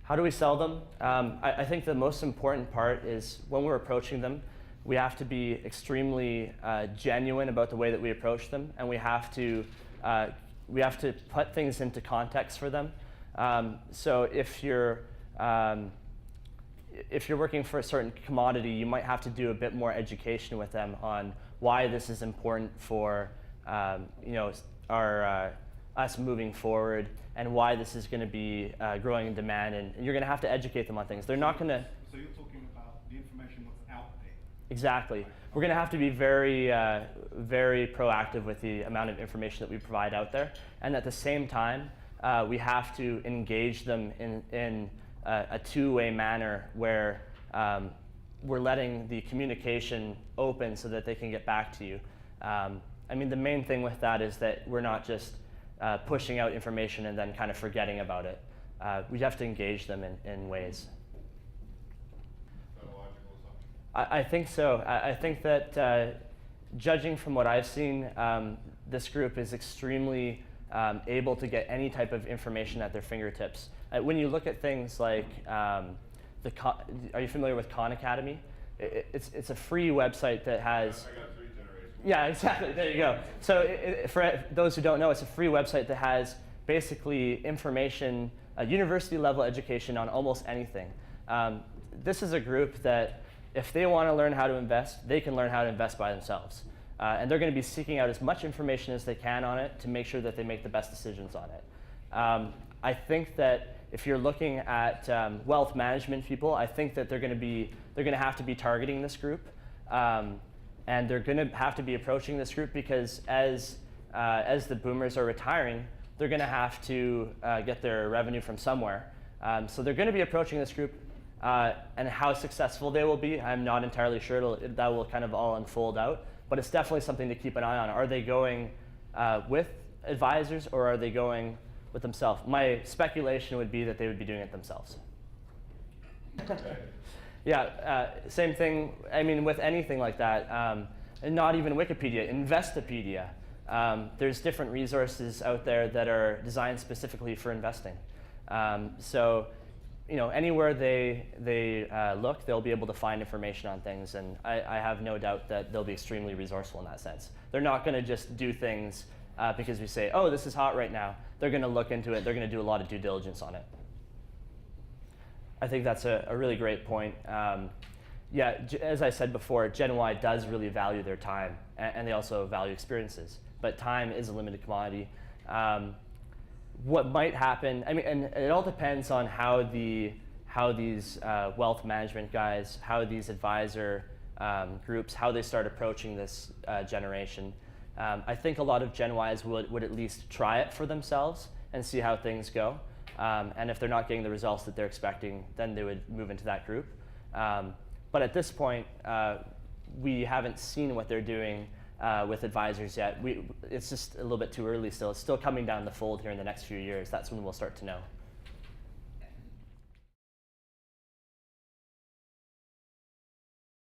How do we sell them? I think the most important part is when we're approaching them, we have to be extremely genuine about the way that we approach them, and we have to put things into context for them. So if you're working for a certain commodity, you might have to do a bit more education with them on why this is important for us moving forward, and why this is going to be growing in demand, and you're going to have to educate them on things. They're not going to. So you're talking about the information that's out there. Exactly. We're going to have to be very, very proactive with the amount of information that we provide out there, and at the same time, we have to engage them in a two-way manner where we're letting the communication open so that they can get back to you. I mean, the main thing with that is that we're not just pushing out information and then kind of forgetting about it. We have to engage them in ways. I think so. I think that judging from what I've seen, this group is extremely able to get any type of information at their fingertips. When you look at things like, are you familiar with Khan Academy? It's a free website that has. I got 3 generations. Yeah, exactly. There you go. So for those who don't know, it's a free website that has basically information, university level education on almost anything. This is a group that if they want to learn how to invest, they can learn how to invest by themselves. And they're going to be seeking out as much information as they can on it to make sure that they make the best decisions on it. I think that if you're looking at wealth management people, I think that they're going to have to be targeting this group, and they're going to have to be approaching this group because as the boomers are retiring, they're going to have to get their revenue from somewhere. So they're going to be approaching this group, and how successful they will be, I'm not entirely sure. That will kind of all unfold out, but it's definitely something to keep an eye on. Are they going with advisors, or are they going with themselves? My speculation would be that they would be doing it themselves. Yeah, same thing. I mean, with anything like that, and not even Wikipedia, Investopedia. There's different resources out there that are designed specifically for investing. So, anywhere they look, they'll be able to find information on things, and I have no doubt that they'll be extremely resourceful in that sense. They're not going to just do things because we say, oh, this is hot right now. They're going to look into it. They're going to do a lot of due diligence on it. I think that's a really great point. Yeah, as I said before, Gen Y does really value their time, and they also value experiences. But time is a limited commodity. What might happen, I mean, and it all depends on how these wealth management guys, how these advisor groups, how they start approaching this generation. I think a lot of Gen Ys would at least try it for themselves and see how things go. And if they're not getting the results that they're expecting, then they would move into that group. But at this point, we haven't seen what they're doing with advisors yet. It's just a little bit too early still. It's still coming down the fold here in the next few years. That's when we'll start to know.